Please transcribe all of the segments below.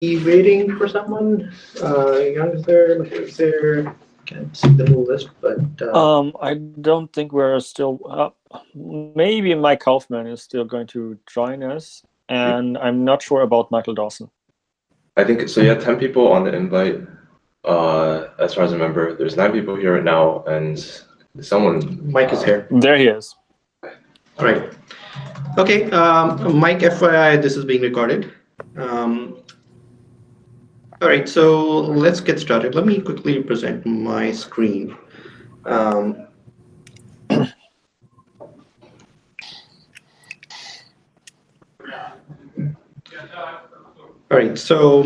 waiting for someone? Young is there? Is there? Can't see the whole list, but I don't think we're still up. Maybe Mike Kaufman is still going to join us, and I'm not sure about Michael Dawson. I think so. You had 10 people on the invite. As far as I remember, there's 9 people here right now, and someone. Mike is here. There he is. All right. Okay, Mike, FYI, this is being recorded. All right, so let's get started. Let me quickly present my screen. All right, so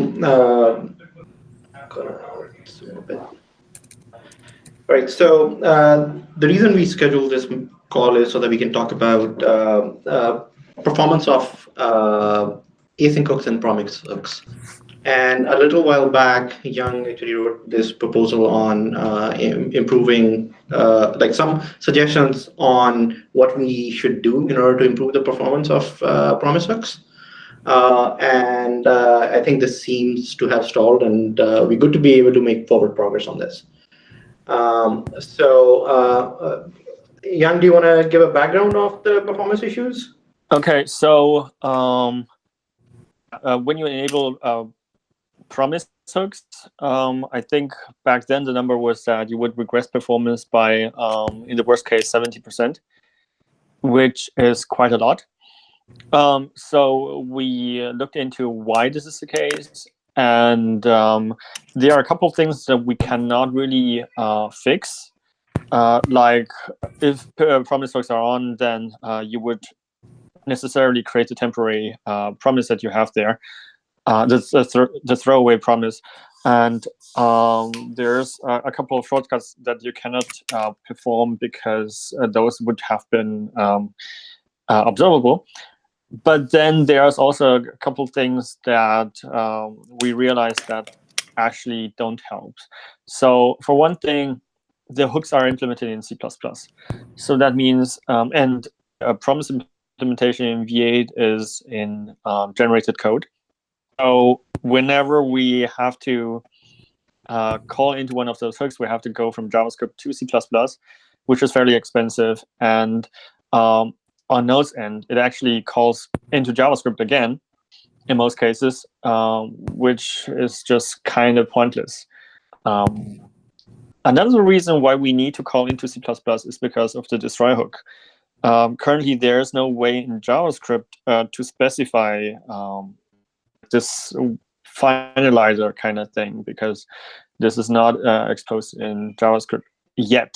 the reason we scheduled this call is so that we can talk about performance of async hooks and promise hooks. And a little while back, Young actually wrote this proposal on improving, like some suggestions on what we should do in order to improve the performance of promise hooks. And I think this seems to have stalled, and we're good to be able to make forward progress on this. Young, do you want to give a background of the performance issues? Okay, so when you enable promise hooks, I think back then the number was that you would regress performance by, in the worst case, 70%, which is quite a lot. So we looked into why this is the case, and there are a couple of things that we cannot really fix. Like if promise hooks are on, then you would necessarily create a temporary promise that you have there. The throwaway promise, and there's a couple of shortcuts that you cannot perform because those would have been observable. But then there's also a couple of things that we realized that actually don't help. So for one thing, the hooks are implemented in C++. So that means, and promise implementation in V8 is in generated code. So whenever we have to call into one of those hooks, we have to go from JavaScript to C++, which is fairly expensive. And on Node's end, it actually calls into JavaScript again in most cases, which is just kind of pointless. Another reason why we need to call into C++ is because of the destroy hook. Currently, there's no way in JavaScript to specify this finalizer kind of thing, because this is not exposed in JavaScript yet.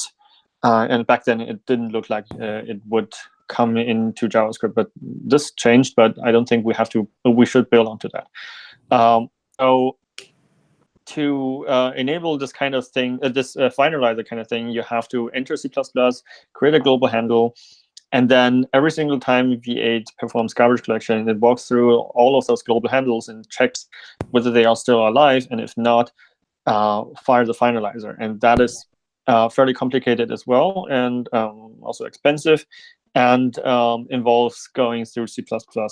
And back then, it didn't look like it would come into JavaScript, but this changed. But I don't think we have to. We should build onto that. So to enable this kind of thing, this finalizer kind of thing, you have to enter C++, create a global handle, and then every single time V8 performs garbage collection, it walks through all of those global handles and checks whether they are still alive, and if not, fire the finalizer. And that is fairly complicated as well, and also expensive, and involves going through C++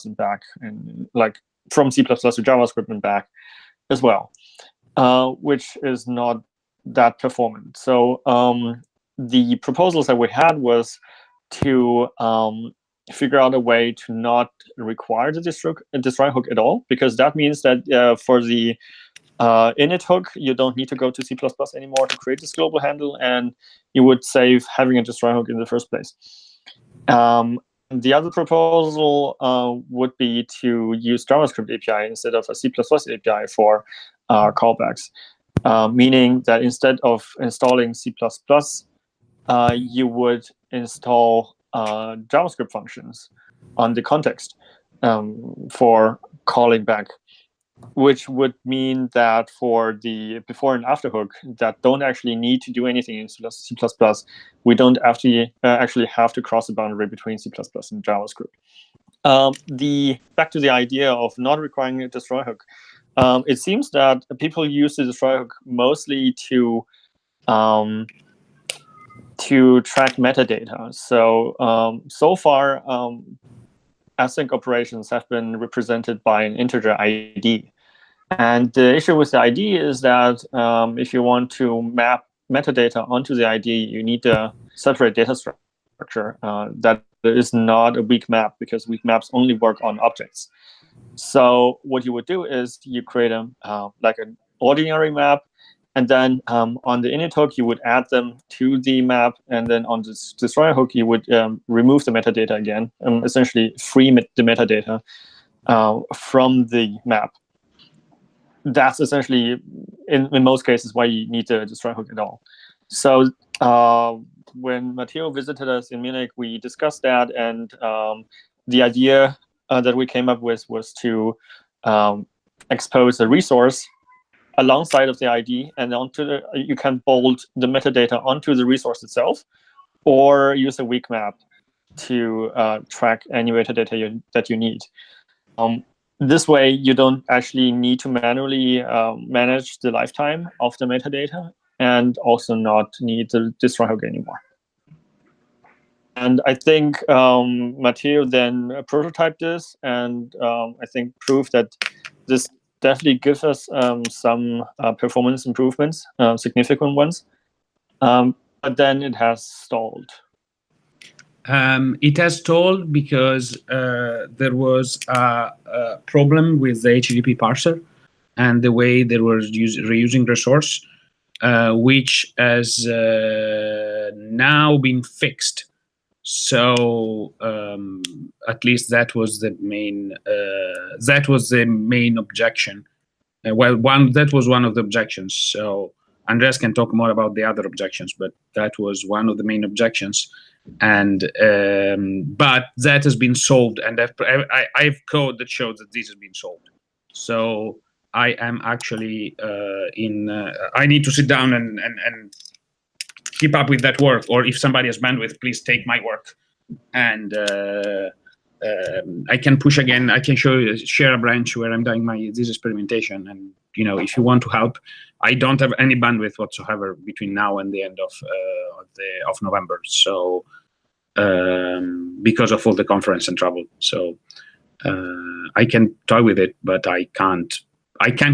and back, and like from C++ to JavaScript and back as well, which is not that performant. So the proposals that we had was to figure out a way to not require the destroy hook at all, because that means that for the init hook, you don't need to go to C++ anymore to create this global handle, and you would save having a destroy hook in the first place. The other proposal would be to use JavaScript API instead of a C++ API for callbacks, meaning that instead of installing C++, you would install JavaScript functions on the context for calling back, which would mean that for the before and after hook that don't actually need to do anything in C++, we don't actually have to cross the boundary between C++ and JavaScript. Back to the idea of not requiring a destroy hook, it seems that people use the destroy hook mostly to track metadata. So far, async operations have been represented by an integer ID. And the issue with the ID is that if you want to map metadata onto the ID, you need a separate data structure that is not a weak map, because weak maps only work on objects. So what you would do is you create like an ordinary map, and then on the init hook, you would add them to the map, and then on this destroyer hook, you would remove the metadata again, and essentially free the metadata from the map. That's essentially, in most cases, why you need the destroy hook at all. So when Matteo visited us in Munich, we discussed that, and the idea that we came up with was to expose a resource alongside of the ID, and you can bolt the metadata onto the resource itself, or use a weak map to track any metadata that you need. This way, you don't actually need to manually manage the lifetime of the metadata, and also not need the destroy hook anymore. And I think Matteo then prototyped this, and I think proved that this definitely gives us some performance improvements, significant ones. But then it has stalled. It has stalled because there was a problem with the HTTP parser and the way they were reusing resource, which has now been fixed. So at least that was the main objection. That was one of the objections. So Andreas can talk more about the other objections, but that was one of the main objections. And but that has been solved, and I have code that shows that this has been solved. So I am actually I need to sit down and keep up with that work, or if somebody has bandwidth, please take my work, and I can push again. I can share a branch where I'm doing this experimentation, and if you want to help, I don't have any bandwidth whatsoever between now and the end of November. So because of all the conference and travel, so I can toy with it, but I can't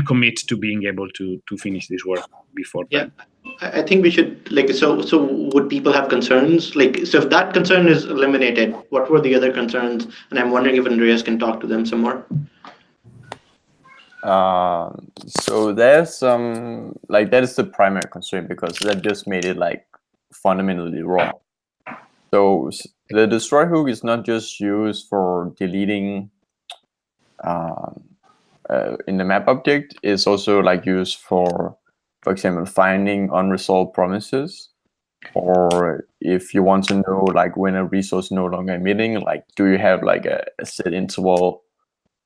commit to being able to finish this work before then. I think we should so would people have concerns? So if that concern is eliminated, what were the other concerns? And I'm wondering if Andreas can talk to them some more. So there's some that is the primary concern, because that just made it fundamentally wrong. So the destroy hook is not just used for deleting in the map object. It's also used for example, finding unresolved promises, or if you want to know when a resource is no longer emitting, do you have a set interval,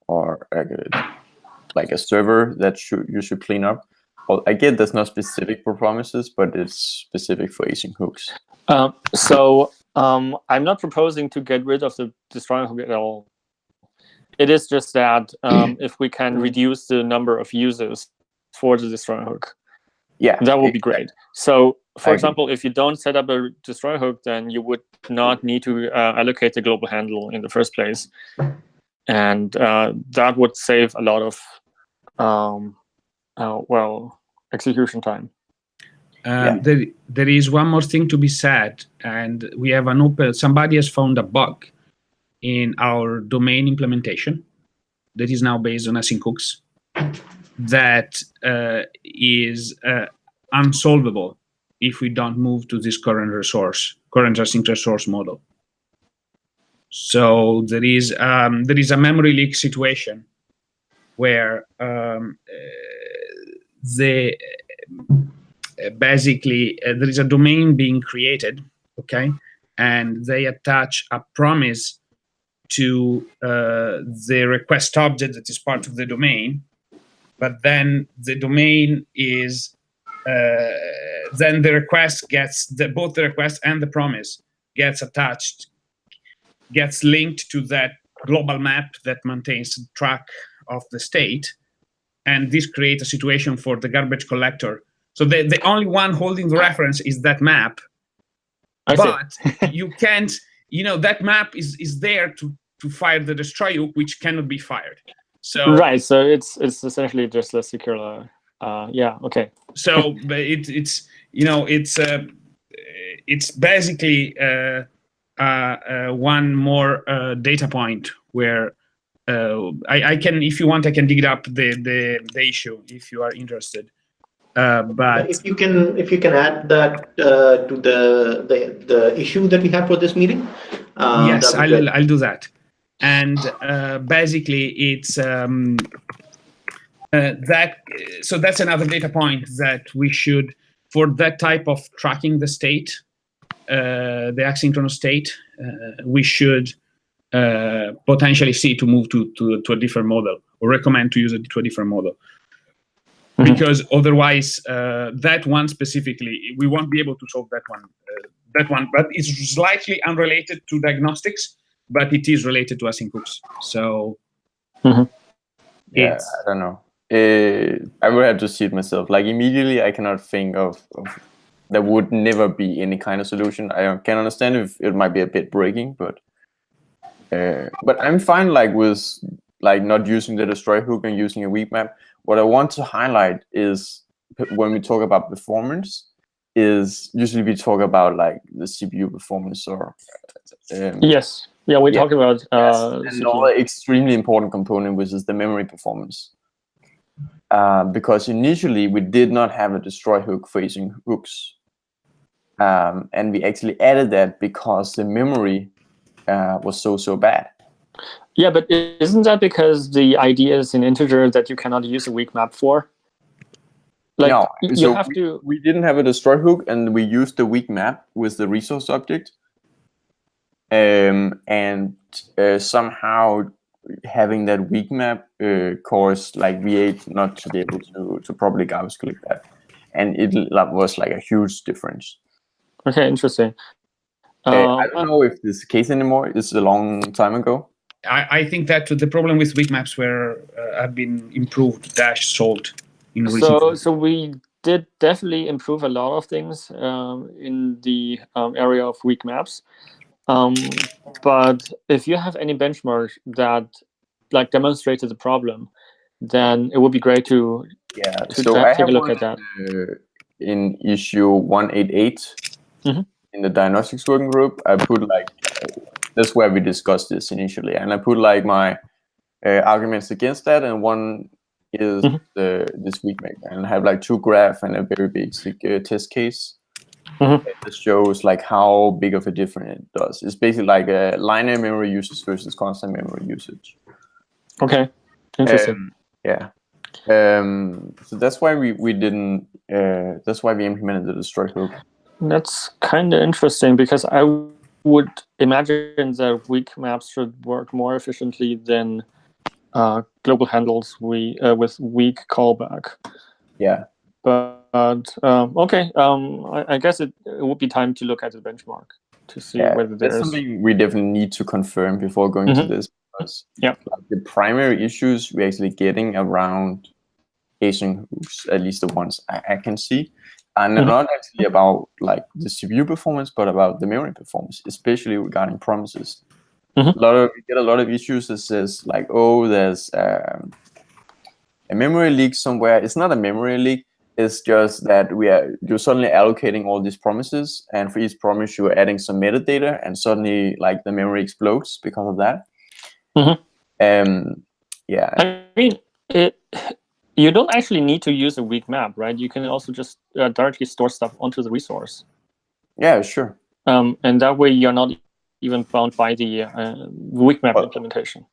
or a server that you should clean up. Well, I get that's not specific for promises, but it's specific for async hooks. So I'm not proposing to get rid of the destroy hook at all. It is just that if we can reduce the number of users for the destroy hook, that would be great. So, for example, if you don't set up a destroy hook, then you would not need to allocate the global handle in the first place, and that would save a lot of execution time. There is one more thing to be said, and we have somebody has found a bug in our domain implementation that is now based on async hooks that is unsolvable if we don't move to this current async resource model. So there is a memory leak situation where basically there is a domain being created, okay, and they attach a promise to the request object that is part of the domain, but then the domain is then the request gets both the request and the promise gets attached, gets linked to that global map that maintains track of the state, and this creates a situation for the garbage collector. So the only one holding the reference is that map, but you can't, that map is there to fire the destroy hook, which cannot be fired. So right. So it's essentially just a secure. Yeah. Okay. So but it's basically one more data point where I can, if you want, I can dig up the issue if you are interested. But if you can add that to the issue that we have for this meeting. Yes, that'd be great. I'll do that. And basically, it's so that's another data point that we should, for that type of tracking the state, the asynchronous state, we should potentially see to move to a different model, or recommend to use it to a different model. Because otherwise, that one specifically, we won't be able to solve that one. But it's slightly unrelated to diagnostics, but it is related to async hooks. So, yeah, I don't know. I would have to see it myself. Like immediately, I cannot think of there would never be any kind of solution. I can understand if it might be a bit breaking, but I'm fine like with like not using the destroy hook and using a weak map. What I want to highlight is when we talk about performance, is usually we talk about like the CPU performance or yes, yeah, we talk about another extremely important component, which is the memory performance. Because initially we did not have a destroy hook facing hooks, and we actually added that because the memory was so bad. Yeah, but isn't that because the idea is in integer that you cannot use a weak map for? Like, no, you have to. We didn't have a destroy hook, and we used the weak map with the resource object, and somehow having that weak map caused like V8 not to be able to properly garbage collect that, and it was like a huge difference. Okay, interesting. I don't know if this is the case anymore. It's a long time ago. I think that the problem with weak maps have been improved - solved in recent. So we did definitely improve a lot of things in the area of weak maps. But if you have any benchmark that like demonstrated the problem, then it would be great to take a look at that. In issue 188 in the diagnostics working group, I put like that's where we discussed this initially, and I put like my arguments against that, and one is this weak map, and I have like 2 graphs and a very basic test case. That shows like how big of a difference it does. It's basically like a linear memory usage versus constant memory usage. Okay, interesting. So that's why we didn't. That's why we implemented the destroy hook. That's kind of interesting because I would imagine that weak maps should work more efficiently than global handles with weak callback. Yeah. But okay, I guess it would be time to look at the benchmark to see whether there's something we definitely need to confirm before going to this. Because like, the primary issues we're actually getting around async hooks, at least the ones I can see, and not actually about like the CPU performance, but about the memory performance, especially regarding promises. We get a lot of issues that says like, oh, there's a memory leak somewhere. It's not a memory leak. It's just that you're suddenly allocating all these promises, and for each promise you're adding some metadata, and suddenly like the memory explodes because of that. Yeah. I mean, you don't actually need to use a weak map, right? You can also just directly store stuff onto the resource. Yeah, sure. And that way you're not even bound by the weak map implementation.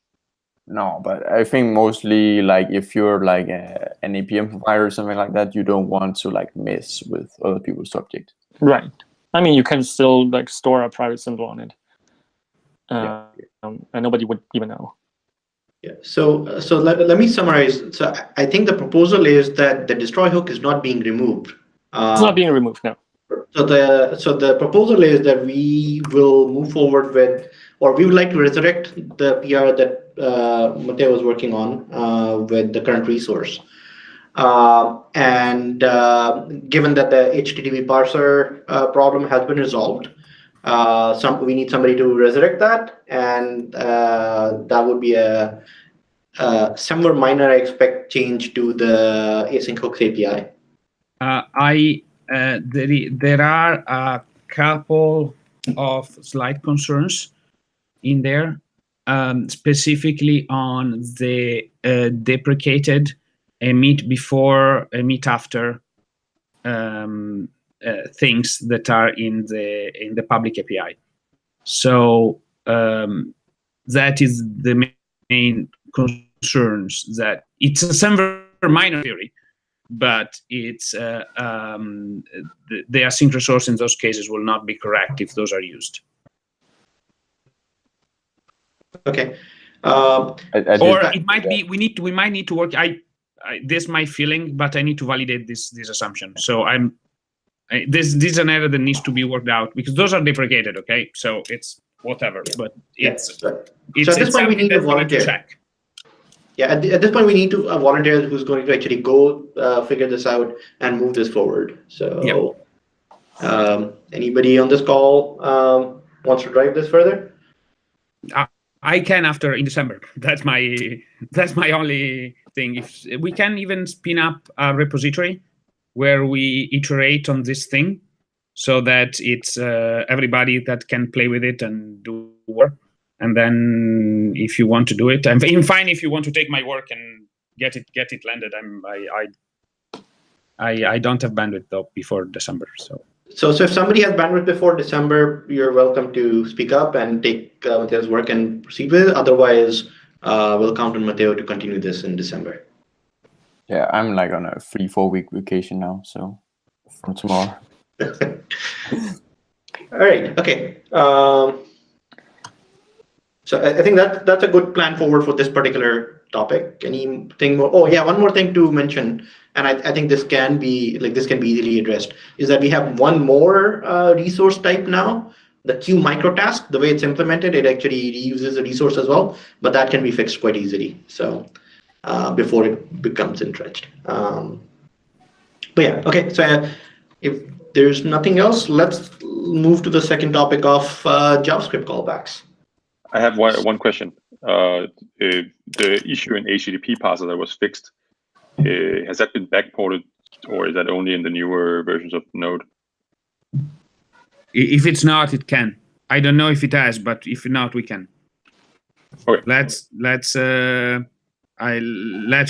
No, but I think mostly like if you're like an APM provider or something like that, you don't want to like mess with other people's subject. Right. I mean, you can still like store a private symbol on it, and nobody would even know. Yeah. So let me summarize. So I think the proposal is that the destroy hook is not being removed. It's not being removed, no. So the proposal is that we will move forward with, or we would like to resurrect the PR that Matteo was working on with the current resource. And given that the HTTP parser problem has been resolved, we need somebody to resurrect that, and that would be a somewhere minor, I expect change to the async hooks API. There are a couple of slight concerns in there, specifically on the deprecated emit before, emit after things that are in the public API. So that is the main concerns. That it's a somewhat minor theory, but it's the async resource in those cases will not be correct if those are used. Okay. Or it might be we might need to work. This is my feeling, but I need to validate this assumption. So this is an error that needs to be worked out because those are deprecated. Okay, so it's whatever, but it's so at this point we need a volunteer. Check. Yeah, at this point we need to a volunteer who's going to actually go figure this out and move this forward. So, anybody on this call wants to drive this further? I can in December. That's my only thing. If we can even spin up a repository where we iterate on this thing, so that it's everybody that can play with it and do work. And then if you want to do it, I'm fine. If you want to take my work and get it landed, I don't have bandwidth though before December. So if somebody has bandwidth before December, you're welcome to speak up and take Mateo's work and proceed with it. Otherwise, we'll count on Mateo to continue this in December. Yeah, I'm like on a 3-4 week vacation now, so from tomorrow. All right. Okay. So I think that's a good plan forward for this particular topic. Anything more? Oh yeah, one more thing to mention, and I think this can be easily addressed, is that we have one more resource type now. The queue microtask, the way it's implemented, it actually reuses a resource as well, but that can be fixed quite easily. So before it becomes entrenched. But yeah, okay. So if there's nothing else, let's move to the second topic of JavaScript callbacks. I have one question. The issue in HTTP parser that was fixed, has that been backported, or is that only in the newer versions of Node? If it's not, it can. I don't know if it has, but if not, we can. Okay. Let's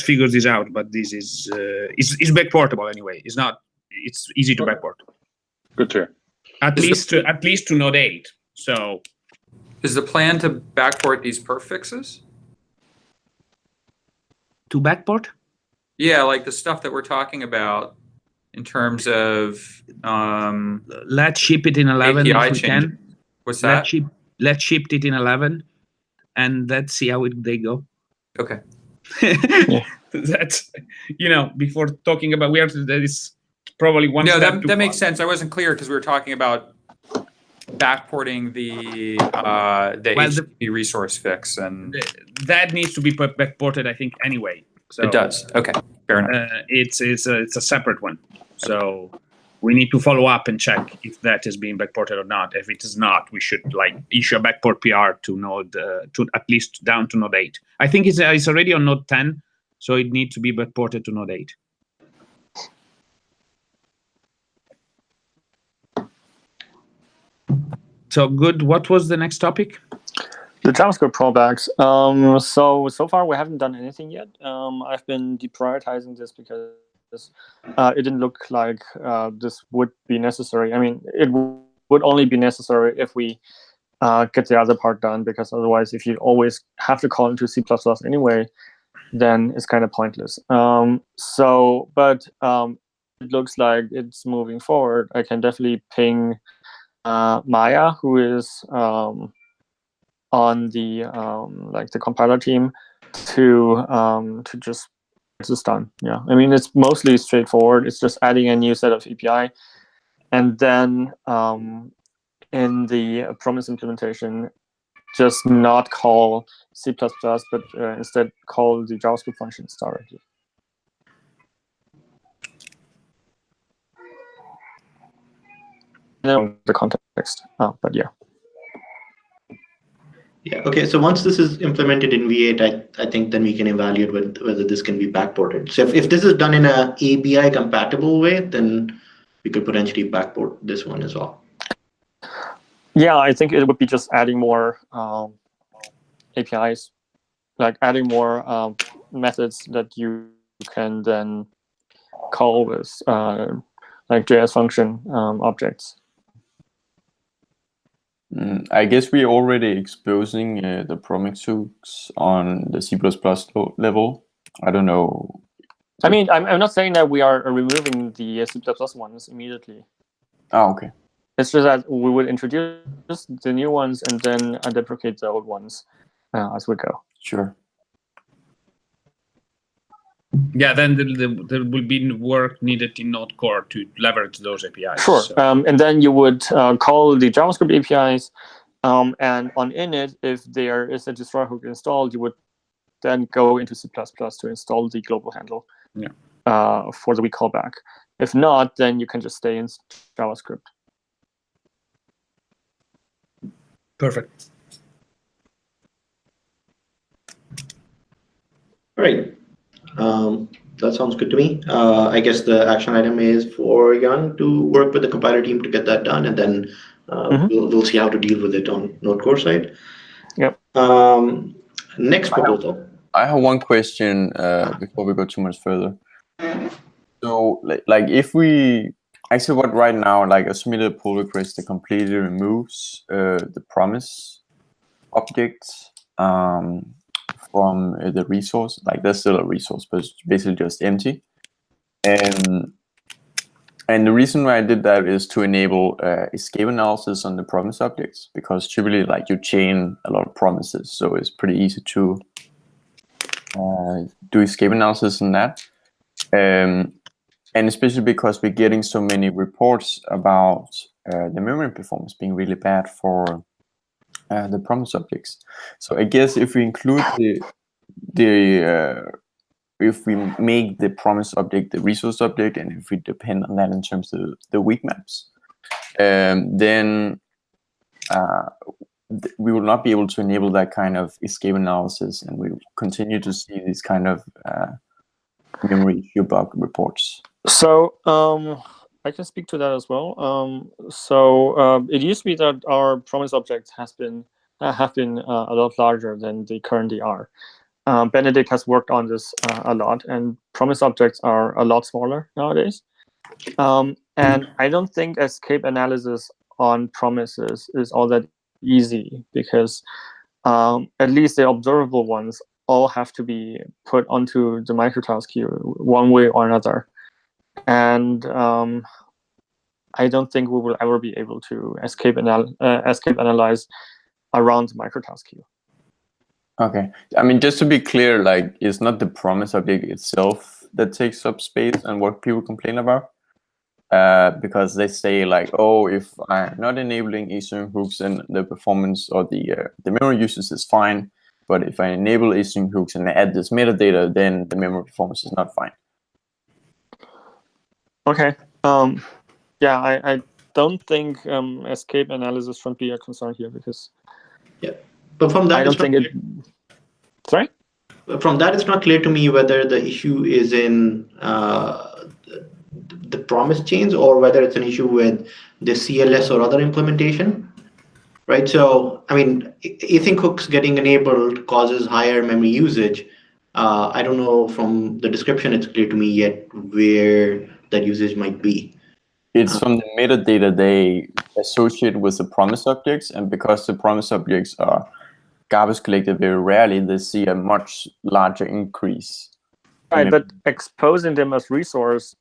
figure this out. But this is it's backportable anyway. It's not. It's easy to backport. Good to hear. At least to Node 8. So. Is the plan to backport these perf fixes? To backport? Yeah, like the stuff that we're talking about in terms of let's ship it in 11 API if we can. What's that? Let's ship it in 11, and let's see how they go. Okay. That's before talking about that is probably one. No, step that makes sense. I wasn't clear because we were talking about backporting the HTTP resource fix, and that needs to be backported, I think, anyway. So it does. Okay, fair enough. It's a separate one, so we need to follow up and check if that is being backported or not. If it is not, we should issue a backport PR to Node to at least down to Node 8. I think it's already on Node 10, so it needs to be backported to Node 8. So good. What was the next topic? The JavaScript callbacks. So far we haven't done anything yet. I've been deprioritizing this because it didn't look like this would be necessary. I mean, it would only be necessary if we get the other part done, because otherwise, if you always have to call into C++ anyway, then it's kind of pointless. But it looks like it's moving forward. I can definitely ping Maya, who is on the the compiler team, to just get this done. Yeah, I mean, it's mostly straightforward. It's just adding a new set of API, and then in the promise implementation, just not call C++, but instead call the JavaScript functions directly. The context, but yeah. Yeah. Okay. So once this is implemented in V8, I think then we can evaluate whether this can be backported. So if this is done in a ABI compatible way, then we could potentially backport this one as well. Yeah, I think it would be just adding more APIs, like adding more methods that you can then call with like JS function objects. I guess we're already exposing the promise hooks on the C++ level. I don't know. I mean, I'm not saying that we are removing the C++ ones immediately. Oh, okay. It's just that we would introduce the new ones and then deprecate the old ones as we go. Sure. Yeah, then there will be work needed in Node Core to leverage those APIs. Sure. So. And then you would call the JavaScript APIs, and on init, if there is a destroy hook installed, you would then go into C++ to install the global handle for the weak callback. If not, then you can just stay in JavaScript. Perfect. All right. That sounds good to me. I guess the action item is for Jan to work with the compiler team to get that done, and then we'll see how to deal with it on Node Core side. Yep. Next proposal. I have one question before we go too much further. So, like, if we actually what right now, like a submitted pull request that completely removes the promise object from the resource, like there's still a resource, but it's basically just empty. And the reason why I did that is to enable escape analysis on the promise objects, because typically, like, you chain a lot of promises, so it's pretty easy to do escape analysis on that. And especially because we're getting so many reports about the memory performance being really bad for the promise objects. So I guess if we include if we make the promise object the resource object, and if we depend on that in terms of the weak maps, then we will not be able to enable that kind of escape analysis, and we will continue to see these kind of memory issue bug reports. So I can speak to that as well. It used to be that our promise objects have been a lot larger than they currently are. Benedict has worked on this a lot, and promise objects are a lot smaller nowadays. And I don't think escape analysis on promises is all that easy, because at least the observable ones all have to be put onto the microtask queue one way or another. And I don't think we will ever be able to escape analyze around the microtask queue. Okay. I mean, just to be clear, like, it's not the promise object itself that takes up space and what people complain about. Because they say, like, oh, if I'm not enabling async hooks, then the performance or the memory usage is fine. But if I enable async hooks and I add this metadata, then the memory performance is not fine. Okay. Yeah, I don't think escape analysis should be a concern here, because But from that, I don't think it. Sorry? From that, it's not clear to me whether the issue is in the promise chains or whether it's an issue with the CLS or other implementation, right? So, I mean, async hooks getting enabled causes higher memory usage. I don't know from the description, it's clear to me yet where that usage might be. It's from the metadata they associate with the promise objects, and because the promise objects are garbage collected very rarely, they see a much larger increase. Right, but exposing them as resource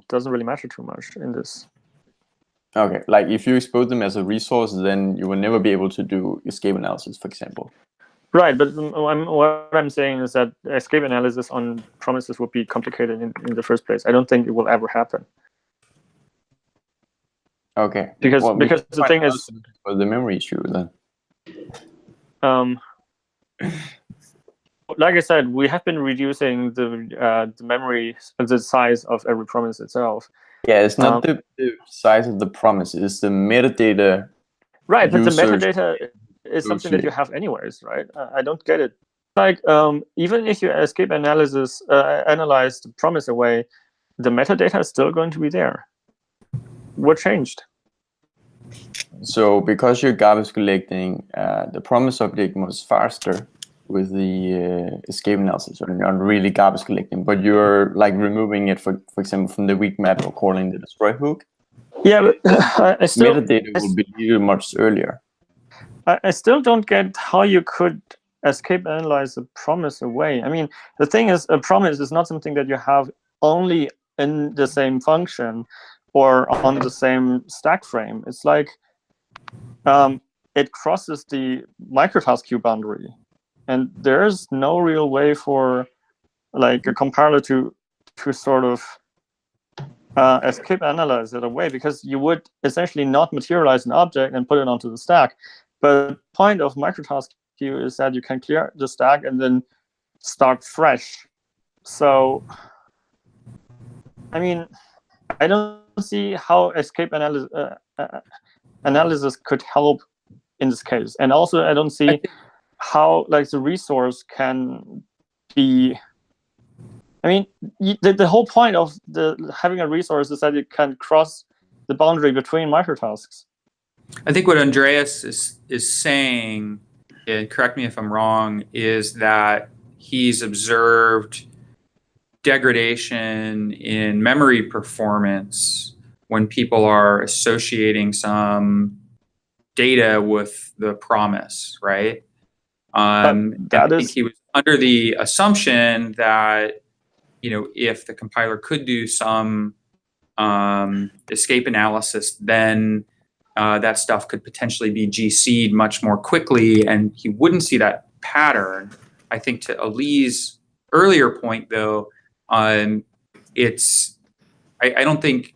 doesn't really matter too much in this. Okay, like if you expose them as a resource, then you will never be able to do escape analysis, for example. Right, but what I'm saying is that escape analysis on promises would be complicated in the first place. I don't think it will ever happen. Okay. Because the thing is, for the memory issue then. Like I said, we have been reducing the memory, the size of every promise itself. Yeah, it's not the size of the promise; it's the metadata. Right, but the metadata is something that you have anyways, right? I don't get it. Like, even if you escape analyze the promise away, the metadata is still going to be there. What changed? So because you're garbage collecting, the promise object moves faster with the escape analysis, or you're not really garbage collecting, but you're like removing it, for example, from the weak map or calling the destroy hook. Yeah, but I still metadata will be deleted much earlier. I still don't get how you could escape analyze a promise away. I mean, the thing is, a promise is not something that you have only in the same function or on the same stack frame. It's like it crosses the microtask queue boundary, and there's no real way for like a compiler to sort of escape analyze it away, because you would essentially not materialize an object and put it onto the stack. But the point of microtask queue is that you can clear the stack and then start fresh. So, I mean, I don't see how escape analysis could help in this case. And also, I don't see how like the resource can be. I mean, the whole point of having a resource is that you can cross the boundary between microtasks. I think what Andreas is saying, and correct me if I'm wrong, is that he's observed degradation in memory performance when people are associating some data with the promise, right? I think he was under the assumption that, if the compiler could do some escape analysis, then that stuff could potentially be GC'd much more quickly, and he wouldn't see that pattern. I think to Ali's earlier point, though, I don't think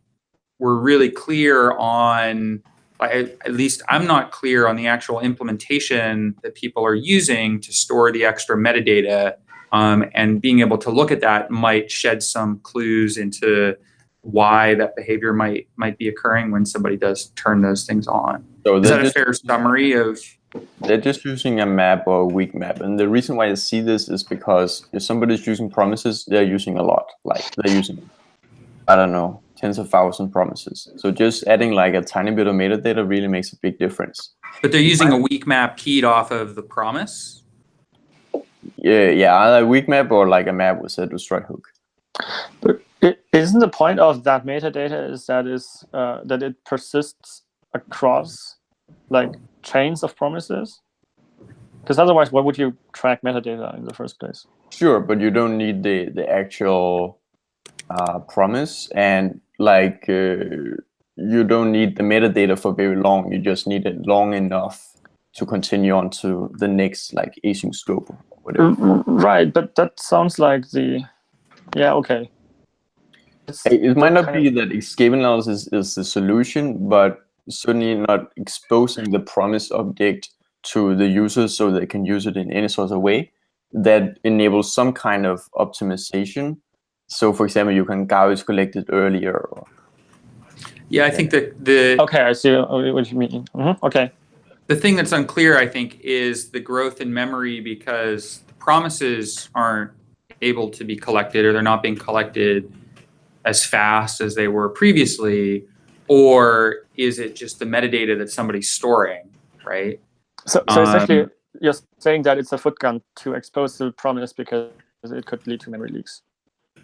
we're really clear on, at least I'm not clear on the actual implementation that people are using to store the extra metadata, and being able to look at that might shed some clues into why that behavior might be occurring when somebody does turn those things on. So is that a fair summary of? They're just using a map or a weak map, and the reason why I see this is because if somebody's using promises, they're using a lot. Like they're using, I don't know, tens of thousands promises. So just adding like a tiny bit of metadata really makes a big difference. But they're using a weak map keyed off of the promise? Yeah, either a weak map or like a map with a destroy hook. But isn't the point of that metadata is that it persists across like chains of promises? Because otherwise, why would you track metadata in the first place? Sure, but you don't need the actual promise, and like you don't need the metadata for very long. You just need it long enough to continue on to the next like async scope or whatever. Right, but that sounds like okay. It might not be that escape analysis is the solution, but certainly not exposing the promise object to the users so they can use it in any sort of way that enables some kind of optimization. So, for example, you can garbage collect it earlier. I think that Okay, I see what you mean. Okay. The thing that's unclear, I think, is the growth in memory, because the promises aren't able to be collected, or they're not being collected as fast as they were previously, or is it just the metadata that somebody's storing, right? So essentially, you're saying that it's a foot gun to expose the promise because it could lead to memory leaks.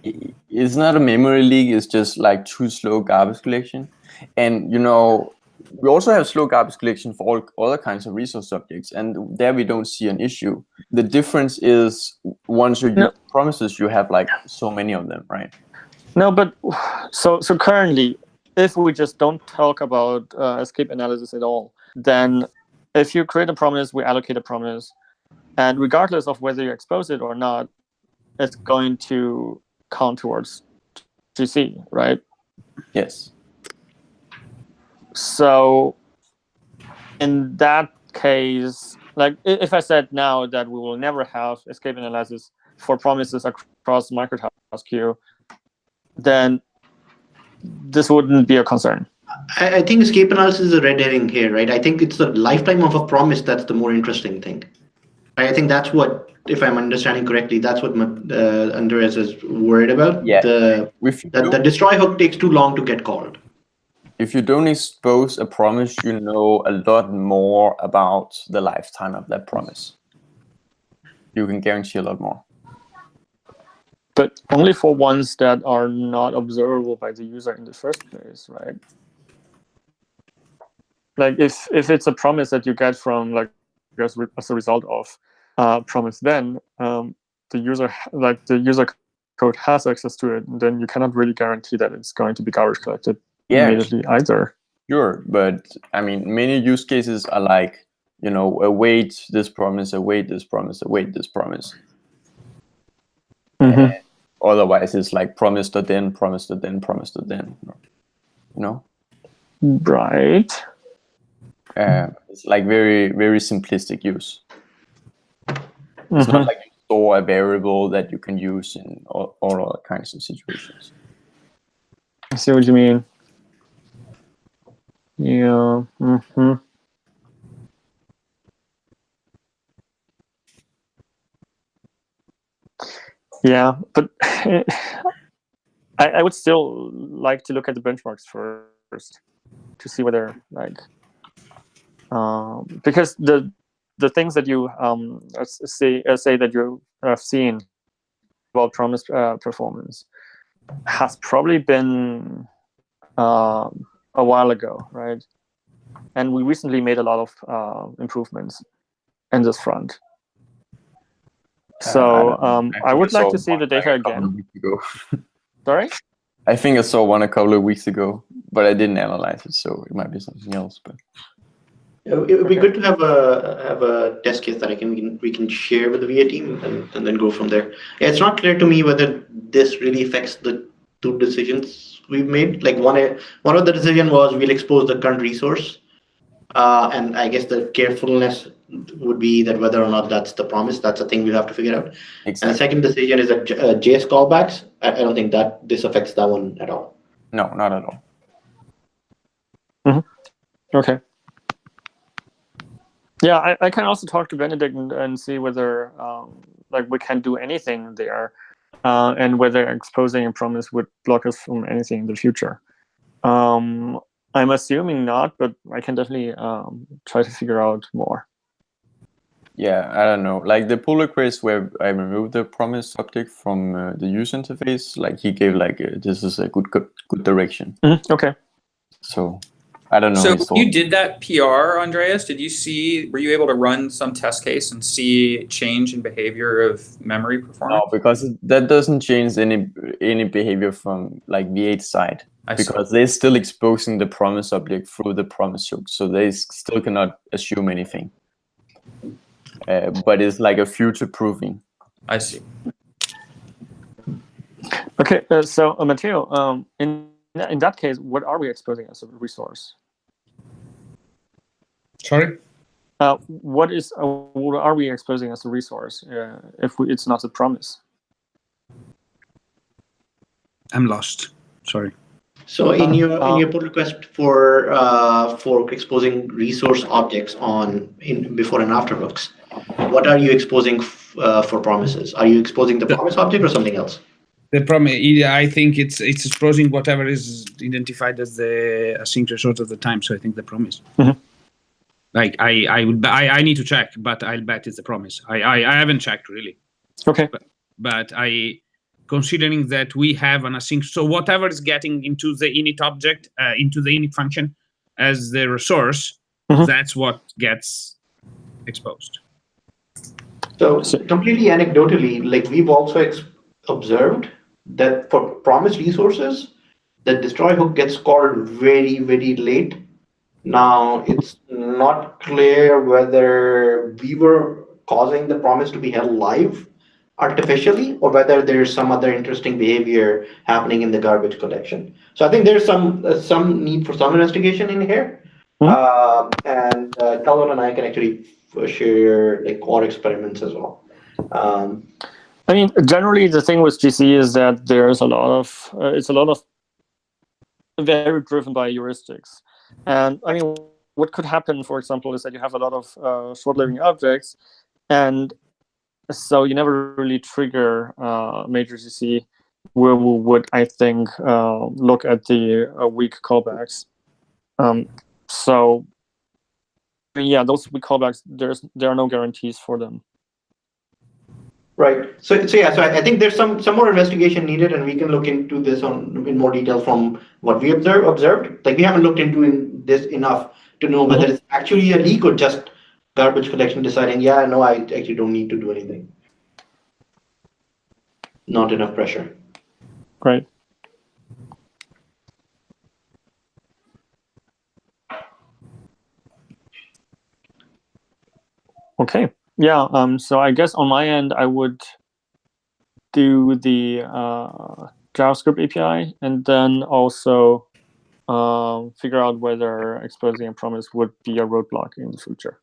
It's not a memory leak, it's just like too slow garbage collection. And we also have slow garbage collection for all other kinds of resource objects, and there we don't see an issue. The difference is once you use promises, you have like so many of them, right? No, but so currently, if we just don't talk about escape analysis at all, then if you create a promise, we allocate a promise, and regardless of whether you expose it or not, it's going to count towards GC, right? Yes. So in that case, like if I said now that we will never have escape analysis for promises across microtask queue, then this wouldn't be a concern. I think escape analysis is a red herring here, right? I think it's the lifetime of a promise that's the more interesting thing. I think that's what, if I'm understanding correctly, that's what Andreas is worried about. Yeah. The destroy hook takes too long to get called. If you don't expose a promise, you know a lot more about the lifetime of that promise. You can guarantee a lot more. But only for ones that are not observable by the user in the first place, right? Like if it's a promise that you get from like as a result of promise, then the user code has access to it, and then you cannot really guarantee that it's going to be garbage collected immediately either. Sure, but I mean, many use cases are like, await this promise, await this promise, await this promise. Mm-hmm. Otherwise, it's like promise to then, promise to then, promise to then. Right. It's like very, very simplistic use. Mm-hmm. It's not like you store a variable that you can use in all other kinds of situations. I see what you mean. Yeah. Mm-hmm. Yeah, but I would still like to look at the benchmarks first to see whether because the things that you say that you have seen about promise performance has probably been a while ago, right? And we recently made a lot of improvements in this front. So I would like to see the data again. Sorry? I think I saw one a couple of weeks ago, but I didn't analyze it, so it might be something else. But it would be good to have a test case that we can share with the VA team and then go from there. Yeah, it's not clear to me whether this really affects the two decisions we've made. Like one of the decision was we'll expose the current resource, and I guess the carefulness would be that whether or not that's the promise. That's a thing we'll have to figure out. Exactly. And the second decision is that JS callbacks. I don't think that this affects that one at all. No, not at all. Mm-hmm. Okay. Yeah, I can also talk to Benedict and see whether we can do anything there, and whether exposing a promise would block us from anything in the future. I'm assuming not, but I can definitely try to figure out more. Yeah, I don't know. Like the pull request where I removed the promise object from the user interface, like he gave this is a good direction. Mm-hmm. Okay. So I don't know. So you did that PR, Andreas. Were you able to run some test case and see change in behavior of memory performance? No, because that doesn't change any behavior from like V8 side. Because they're still exposing the promise object through the promise hook, so they still cannot assume anything. But it's like a future proofing. I see. Okay, so Matteo, in that case, what are we exposing as a resource? Sorry? What are we exposing as a resource if it's not a promise? I'm lost. Sorry. So in your pull request for exposing resource objects in before and after hooks, what are you exposing for promises? Are you exposing the promise object or something else? The promise. I think it's exposing whatever is identified as the async resource at the time. So I think the promise. Mm-hmm. Like I need to check, but I'll bet it's the promise. I haven't checked really. Okay. But considering that we have an async, so whatever is getting into the init object, into the init function as the resource, mm-hmm. That's what gets exposed. So completely anecdotally, like we've also observed that for promise resources, the destroy hook gets called very, very late. Now, it's not clear whether we were causing the promise to be held live artificially or whether there's some other interesting behavior happening in the garbage collection. So I think there's some need for some investigation in here. Mm-hmm. And Calvin and I can actually share our experiments as well. I mean, generally the thing with GC is that there's a lot of very driven by heuristics. And I mean, what could happen, for example, is that you have a lot of short-living objects, and so you never really trigger major CC, where we would, I think, look at the weak callbacks. So yeah, those weak callbacks, there are no guarantees for them. Right. So yeah. So I think there's some more investigation needed, and we can look into this in more detail from what we observed. Like we haven't looked into this enough to know whether it's actually a leak or just garbage collection deciding, yeah, no, I actually don't need to do anything. Not enough pressure. Right. Okay. Yeah. So I guess on my end, I would do the JavaScript API, and then also figure out whether exposing a promise would be a roadblock in the future.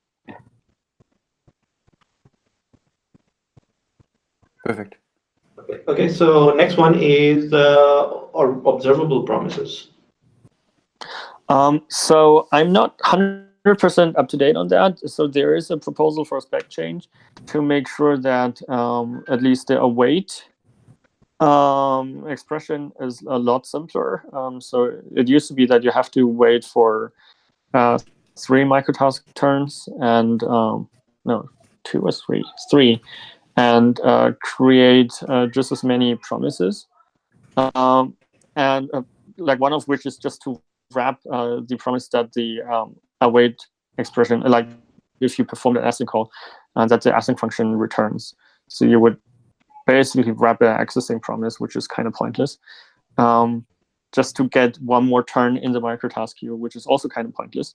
Perfect. Okay. So next one is observable promises. So I'm not 100% up to date on that. So there is a proposal for a spec change to make sure that at least the await expression is a lot simpler. So it used to be that you have to wait for 3 microtask turns and no, 2 or 3, 3, and create just as many promises. And like one of which is just to wrap the promise that the await expression, like if you perform the async call, that the async function returns. So you would basically wrap an existing promise, which is kind of pointless, just to get one more turn in the microtask queue, which is also kind of pointless.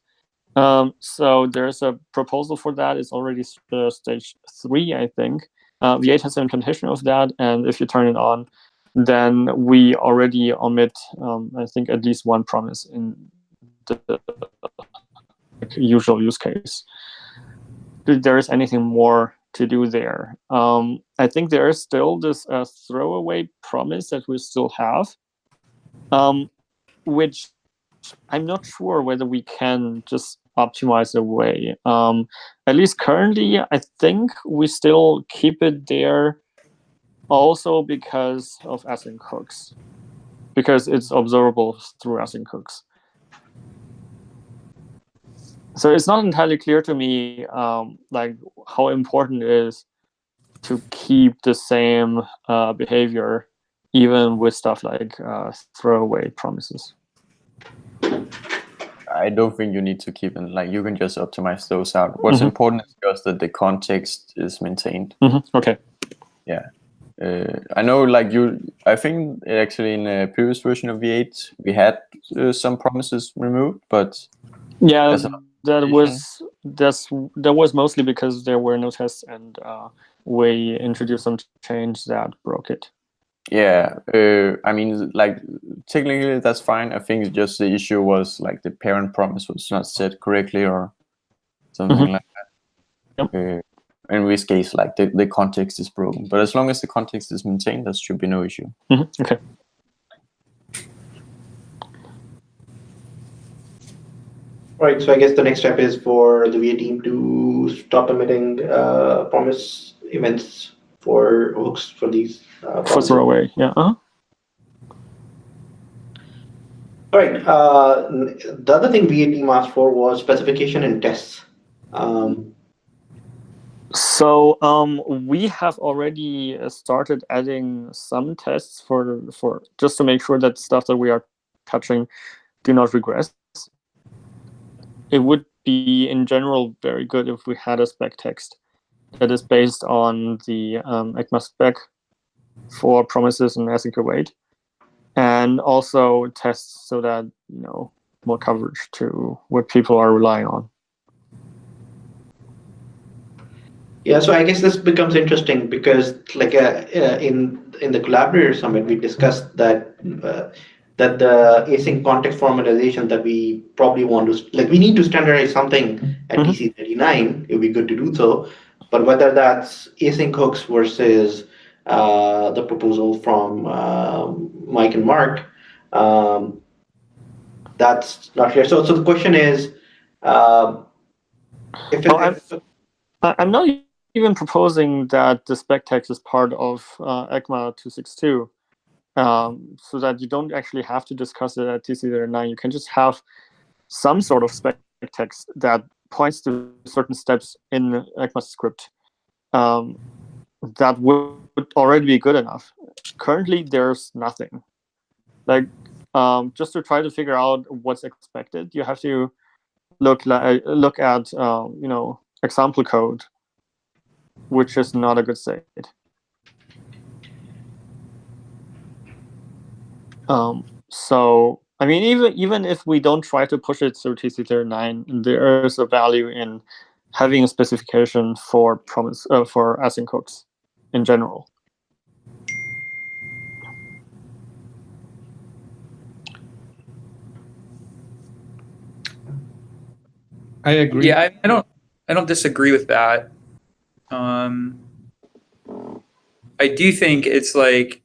So there's a proposal for that. It's already stage 3, I think. V8 has an implementation of that, and if you turn it on, then we already omit, I think, at least one promise in the usual use case. If there is anything more to do there, I think there is still this throwaway promise that we still have, which I'm not sure whether we can just optimize away. At least currently, I think we still keep it there also because of async hooks, because it's observable through async hooks. So it's not entirely clear to me like how important it is to keep the same behavior even with stuff like throwaway promises. I don't think you need to keep it. Like you can just optimize those out. What's important is just that the context is maintained. Okay. Yeah. I know, like I think actually in a previous version of V8 we had some promises removed, but yeah, that was mostly because there were no tests, and we introduced some change that broke it. Yeah, I mean, like technically that's fine. I think just the issue was like the parent promise was not set correctly or something like that. Yep. In which case, like the context is broken. But as long as the context is maintained, there should be no issue. Okay. Right. So I guess the next step is for the V8 team to stop emitting promise events for hooks for these. For throwaway, yeah. All right. The other thing V8 team asked for was specification and tests. So we have already started adding some tests for just to make sure that stuff that we are touching do not regress. It would be in general very good if we had a spec text that is based on the ECMA spec for promises and async await, and also tests so that more coverage to what people are relying on. Yeah, so I guess this becomes interesting because, like, in the collaborator summit, we discussed that that the async context formalization that we probably want to, like, we need to standardize something at TC39. It would be good to do so, but whether that's async hooks versus the proposal from Mike and Mark, that's not clear. So the question is, I'm not even proposing that the spec text is part of ECMA 262, so that you don't actually have to discuss it at TC39. You can just have some sort of spec text that points to certain steps in ECMAScript that would already be good enough. Currently, there's nothing. Like, just to try to figure out what's expected, you have to look at example code, which is not a good state. So I mean, even if we don't try to push it through TC39, there is a value in having a specification for for async hooks in general. I agree. Yeah, I don't disagree with that. I do think it's like,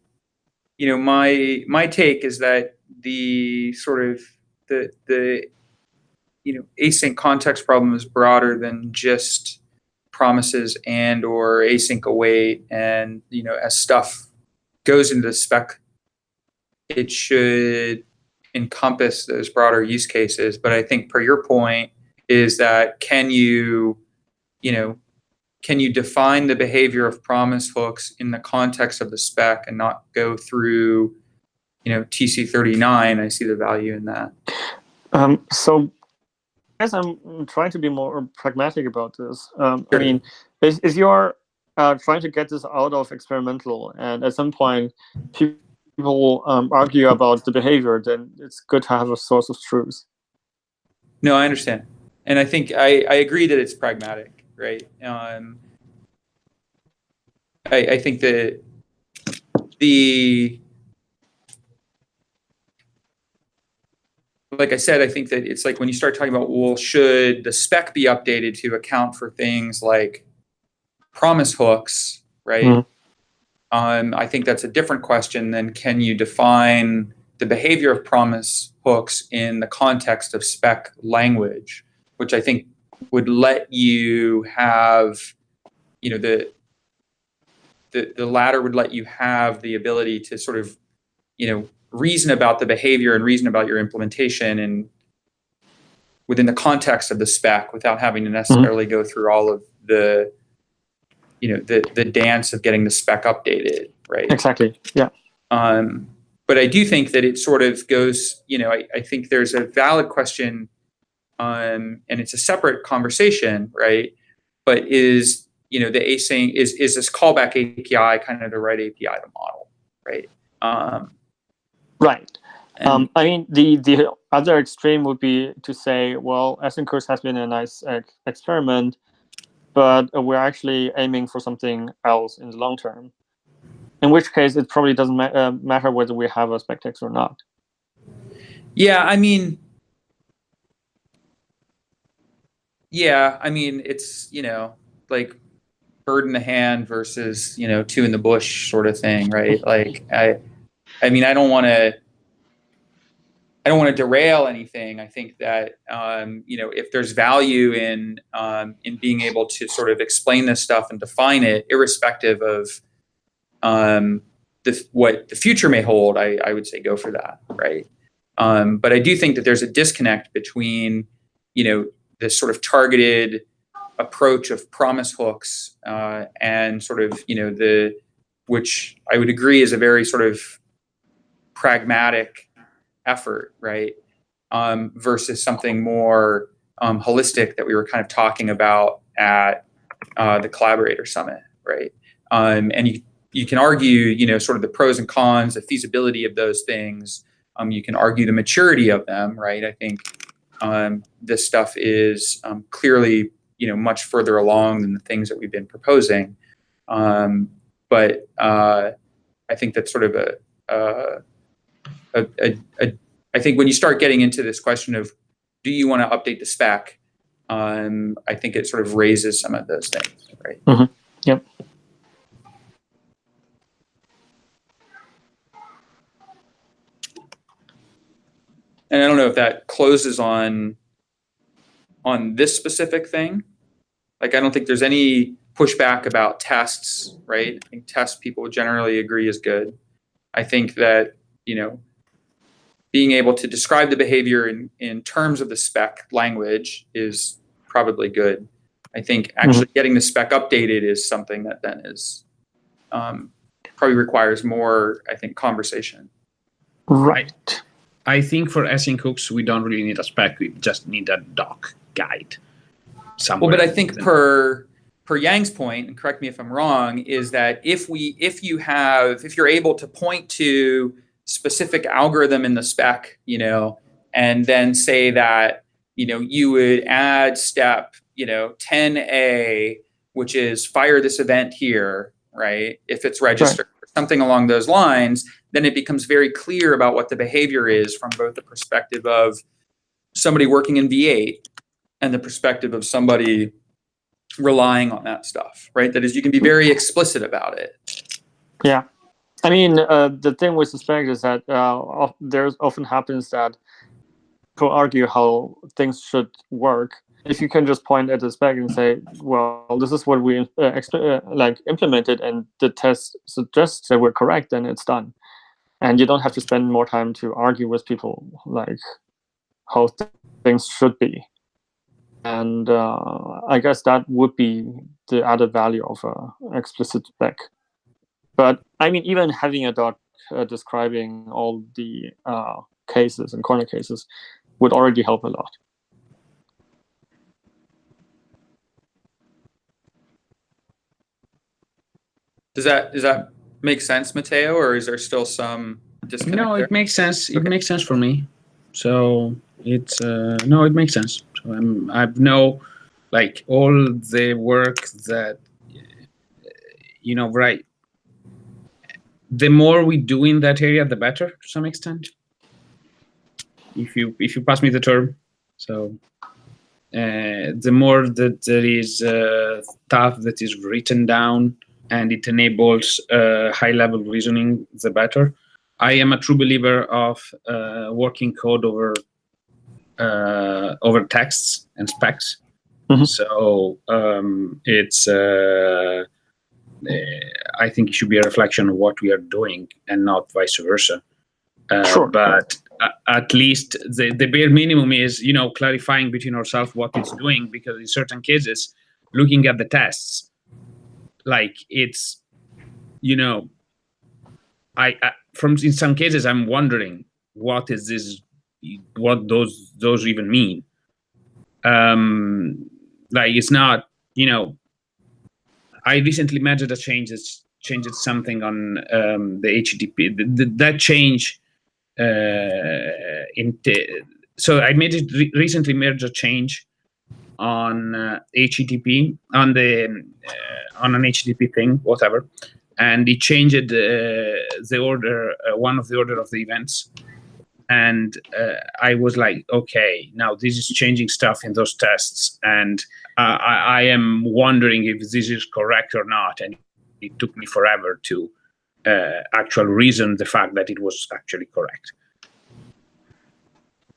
my take is that the sort of the async context problem is broader than just promises and or async await, and as stuff goes into the spec, it should encompass those broader use cases. But I think per your point is that can you define the behavior of promise hooks in the context of the spec and not go through TC39? I see the value in that. So as I'm trying to be more pragmatic about this, Sure. I mean, if you're trying to get this out of experimental, and at some point people argue about the behavior, then it's good to have a source of truth. No, I understand. And I think I agree that it's pragmatic, right? I think that like I said, I think that it's like when you start talking about, well, should the spec be updated to account for things like promise hooks, right? Mm-hmm. I think that's a different question than can you define the behavior of promise hooks in the context of spec language, which I think would let you have, the latter would let you have the ability to sort of, reason about the behavior and reason about your implementation and within the context of the spec without having to necessarily go through all of the, the dance of getting the spec updated, right? Exactly, yeah. But I do think that it sort of goes, I think there's a valid question, and it's a separate conversation, right? But is, the async, is this callback API kind of the right API to model, right? Right. I mean, the other extreme would be to say, well, async hooks has been a nice experiment, but we're actually aiming for something else in the long term. In which case, it probably doesn't matter whether we have a spec text or not. Yeah, I mean, it's, like bird in the hand versus, two in the bush sort of thing, right? Like, I mean, I don't want to derail anything. I think that, if there's value in being able to sort of explain this stuff and define it, irrespective of what the future may hold, I would say go for that, right? But I do think that there's a disconnect between, this sort of targeted approach of promise hooks and sort of, which I would agree is a very sort of pragmatic effort, right? Versus something more holistic that we were kind of talking about at the Collaborator Summit, right? And you can argue, sort of the pros and cons, the feasibility of those things. You can argue the maturity of them, right? I think this stuff is clearly, much further along than the things that we've been proposing. But I think that's sort of I think when you start getting into this question of, do you want to update the spec? I think it sort of raises some of those things, right? Mm-hmm. Yep. and I don't know if that closes on this specific thing. Like, I don't think there's any pushback about tests, right? I think tests people generally agree is good. I think that, being able to describe the behavior in terms of the spec language is probably good. I think actually getting the spec updated is something that then is probably requires more, I think, conversation. Right. I think for async hooks, we don't really need a spec. We just need a doc guide somewhere. Well, but I think per Yang's point, and correct me if I'm wrong, is that if you're able to point to specific algorithm in the spec, and then say that, you would add step, 10A, which is fire this event here, right? If it's registered, or something along those lines, then it becomes very clear about what the behavior is from both the perspective of somebody working in V8 and the perspective of somebody relying on that stuff, right? That is, you can be very explicit about it. Yeah. I mean, the thing with the spec is that there's often happens that people argue how things should work. If you can just point at the spec and say, well, this is what we implemented, and the test suggests that we're correct, then it's done. And you don't have to spend more time to argue with people like how things should be. And I guess that would be the added value of an explicit spec. But I mean, even having a doc describing all the cases and corner cases would already help a lot. Does that make sense, Matteo, or is there still some disconnect? No, there? It makes sense. Okay. It makes sense for me. So it's no, it makes sense. So I've know like all the work that right. The more we do in that area, the better to some extent. If you pass me the term, so the more that there is stuff that is written down and it enables high-level reasoning, the better. I am a true believer of working code over texts and specs. Mm-hmm. So it's I think it should be a reflection of what we are doing and not vice versa. Sure. But at least the bare minimum is, clarifying between ourselves what it's doing, because in certain cases, looking at the tests, like it's, in some cases, I'm wondering what is this, what those even mean. Like it's not, I recently measured a change that changed something on the HTTP. That change so I recently made a change on HTTP on an HTTP thing, whatever, and it changed the order, one of the order of the events. And I was like, okay, now this is changing stuff in those tests, and I am wondering if this is correct or not. And it took me forever to actually reason the fact that it was actually correct.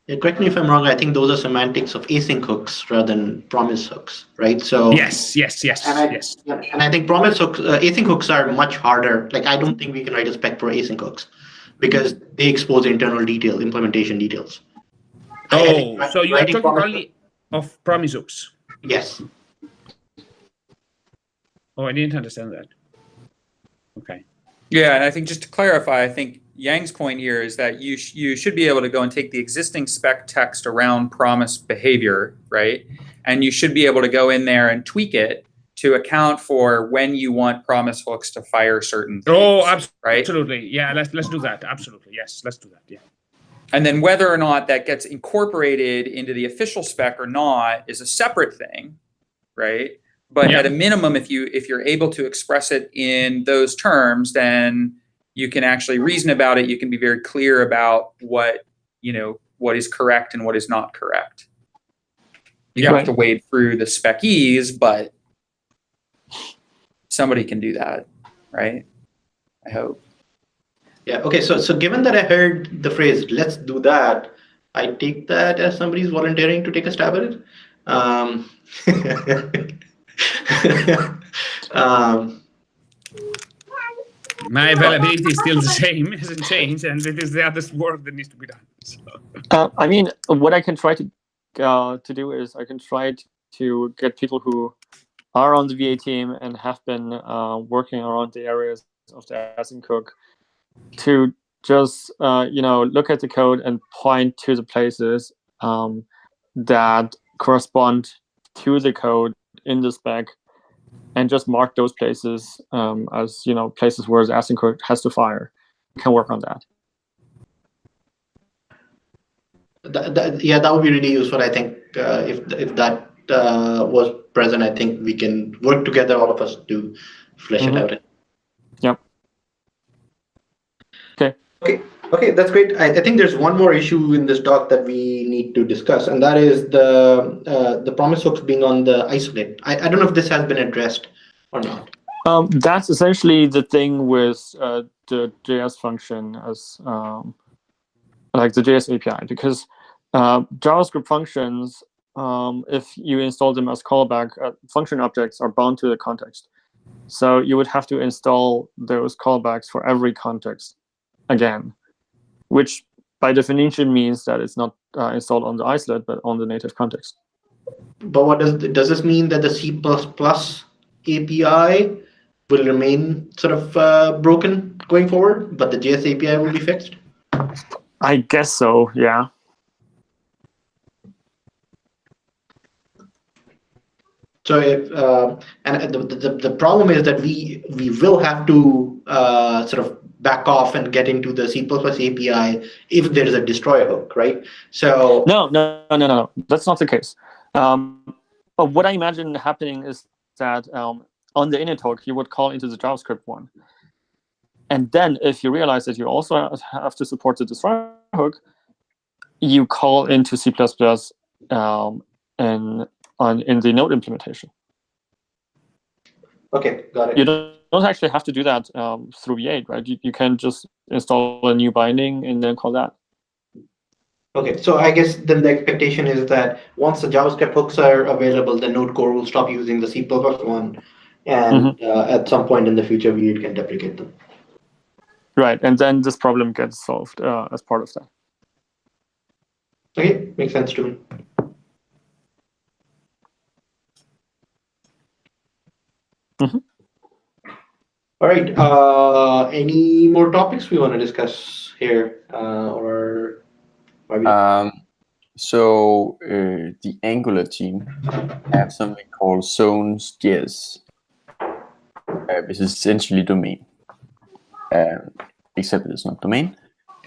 Yeah, correct me if I'm wrong. I think those are semantics of async hooks rather than promise hooks, right? So yes. And I think promise hooks, async hooks are much harder. Like, I don't think we can write a spec for async hooks, because they expose internal detail, implementation details. So you are talking only of promise hooks? Yes. Oh, I didn't understand that. Okay. Yeah, and I think just to clarify, I think Yang's point here is that you should be able to go and take the existing spec text around promise behavior, right? And you should be able to go in there and tweak it to account for when you want promise hooks to fire certain things. Oh, absolutely. Right? Yeah, let's do that. Absolutely. Yes, let's do that. Yeah. And then whether or not that gets incorporated into the official spec or not is a separate thing, right? But at a minimum, if you're able to express it in those terms, then you can actually reason about it. You can be very clear about what is correct and what is not correct. You have to wade through the spec's, but somebody can do that, right? I hope. Yeah. Okay. So given that I heard the phrase "let's do that," I take that as somebody's volunteering to take a stab at it. My availability is still the same, hasn't changed, and it is the other work that needs to be done. So. I mean, what I can try to do is I can try to get people who are on the VA team and have been working around the areas of the async hook to just look at the code and point to the places that correspond to the code in the spec, and just mark those places as places where the async hook has to fire. You can work on that. Yeah, that would be really useful. I think if that was present, I think we can work together, all of us, to flesh it out. Yep. Okay, that's great. I think there's one more issue in this doc that we need to discuss, and that is the promise hooks being on the isolate. I don't know if this has been addressed or not. That's essentially the thing with the JS function as like the JS API, because JavaScript functions, if you install them as callback, function objects are bound to the context. So you would have to install those callbacks for every context again, which by definition means that it's not installed on the isolate, but on the native context. But what does this mean that the C++ API will remain sort of broken going forward, but the JS API will be fixed? I guess so, yeah. So if and the problem is that we will have to sort of back off and get into the C++ API if there is a destroy hook, right? So no, that's not the case. What I imagine happening is that on the init hook, you would call into the JavaScript one. And then if you realize that you also have to support the destroy hook, you call into C++ in the Node implementation. Okay, got it. You don't actually have to do that through V8, right? You can just install a new binding and then call that. Okay, so I guess then the expectation is that once the JavaScript hooks are available, the Node core will stop using the C++ one, and at some point in the future, we can deprecate them. Right, and then this problem gets solved as part of that. Okay, makes sense to me. All right. Any more topics we want to discuss here, or? So the Angular team have something called zones.js, which is essentially domain, except it's not domain.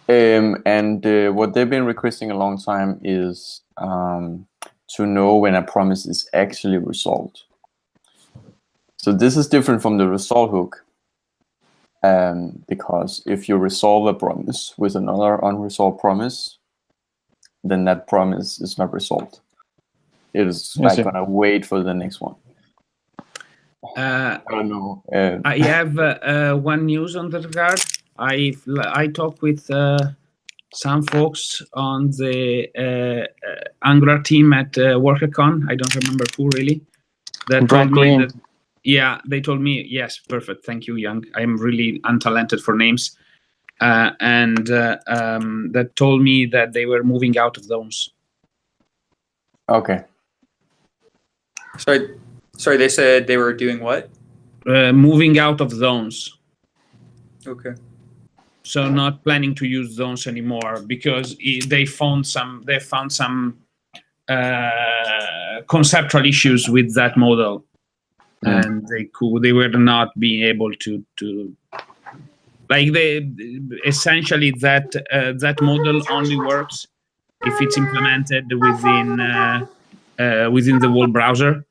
And what they've been requesting a long time is to know when a promise is actually resolved. So this is different from the resolve hook, because if you resolve a promise with another unresolved promise, then that promise is not resolved. It is like gonna wait for the next one. I don't know. I have one news on that regard. I talked with some folks on the Angular team at WorkerCon. I don't remember who really. That told me that. Yeah, they told me, yes, perfect. Thank you, Young. I'm really untalented for names. And that told me that they were moving out of those. Okay. Sorry, they said they were doing what? Moving out of zones. Okay. So not planning to use zones anymore because they found some conceptual issues with that model. And they were not being able to like essentially that model only works if it's implemented within the whole browser,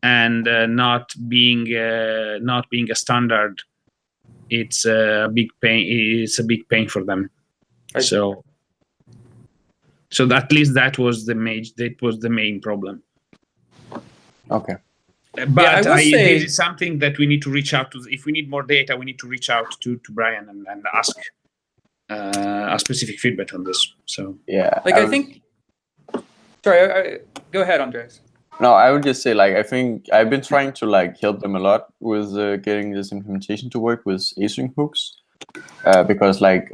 and not being a standard. It's a big pain. It's a big pain for them. So at least that was the main problem. Okay. But this is something that we need to reach out to. If we need more data, we need to reach out to Brian and ask a specific feedback on this. So yeah, like I think. Sorry, go ahead, Andres. No, I would just say, like, I think I've been trying to like help them a lot with getting this implementation to work with async hooks, because like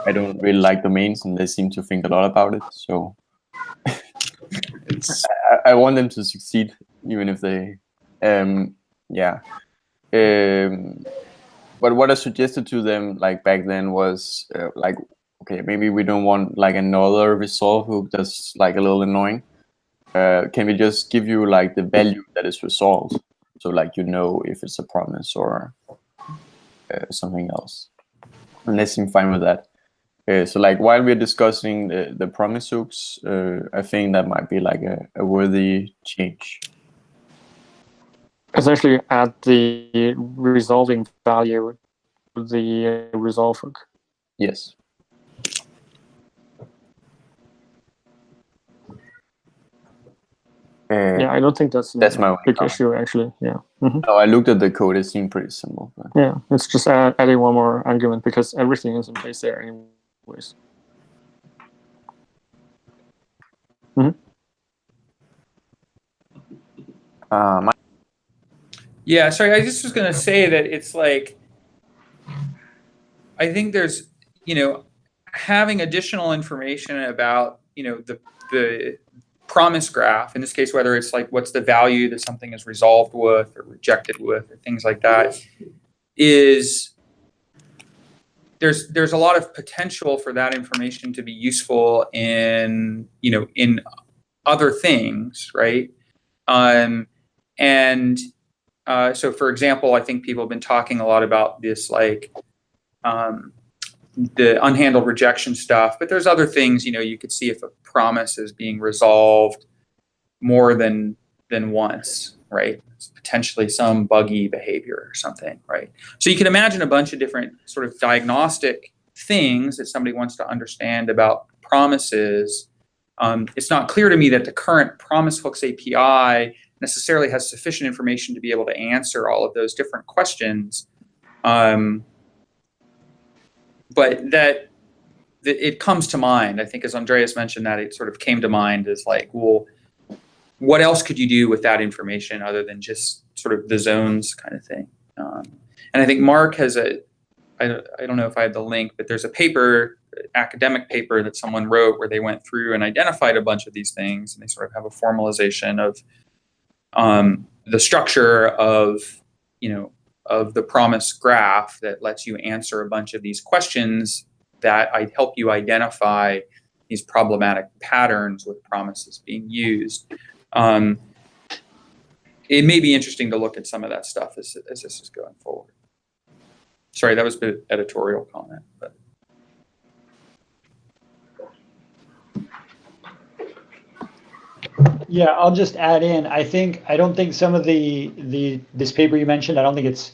I don't really like domains and they seem to think a lot about it. So I want them to succeed, even if they, yeah. But what I suggested to them like back then was like, okay, maybe we don't want like another resolve hook that's like a little annoying. Can we just give you like the value that is resolved, so like you know if it's a promise or something else? And they seem fine with that. So like while we're discussing the promise hooks, I think that might be like a worthy change. Essentially, add the resolving value to the resolve hook. Yes. Yeah, I don't think that's my only big comment. issue, actually. Yeah. Mm-hmm. No, I looked at the code. It seemed pretty simple. But... Yeah, it's just adding one more argument because everything is in place there anyways. Mm-hmm. Yeah, sorry, I just was going to say that it's like, I think there's, having additional information about, the promise graph, in this case, whether it's like what's the value that something is resolved with or rejected with or things like that, is there's a lot of potential for that information to be useful in, in other things, right? So for example, I think people have been talking a lot about this, like the unhandled rejection stuff, but there's other things, you could see if a promise is being resolved more than once, right? It's potentially some buggy behavior or something, right? So you can imagine a bunch of different sort of diagnostic things that somebody wants to understand about promises. It's not clear to me that the current promise hooks API necessarily has sufficient information to be able to answer all of those different questions. But that it comes to mind, I think, as Andreas mentioned, that it sort of came to mind as like, well, what else could you do with that information other than just sort of the zones kind of thing? And I think Mark has I don't know if I have the link, but there's a paper, academic paper that someone wrote where they went through and identified a bunch of these things, and they sort of have a formalization of the structure of, of the promise graph that lets you answer a bunch of these questions that help you identify these problematic patterns with promises being used. It may be interesting to look at some of that stuff as this is going forward. Sorry, that was a bit editorial comment, but. Yeah, I'll just add in. I don't think some of this paper you mentioned, I don't think it's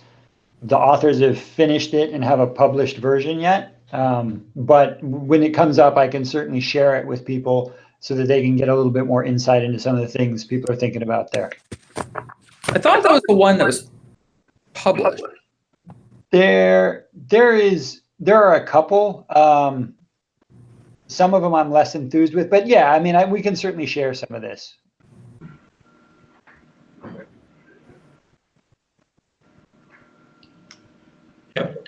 the authors have finished it and have a published version yet. But when it comes up, I can certainly share it with people so that they can get a little bit more insight into some of the things people are thinking about there. I thought that was the one that was published. There are a couple. Some of them I'm less enthused with, but yeah, I mean, we can certainly share some of this. Yep.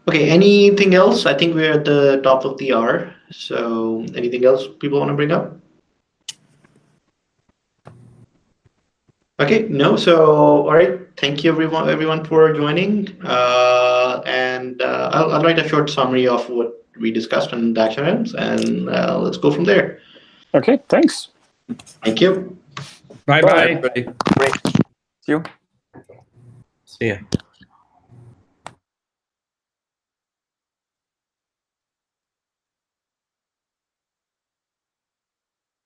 Okay, anything else? I think we're at the top of the hour. So anything else people want to bring up? Okay, no. So all right, thank you everyone for joining. I'll write a short summary of what we discussed on the action items, and let's go from there. Okay, thanks. Thank you. Bye. Great. See you. See ya.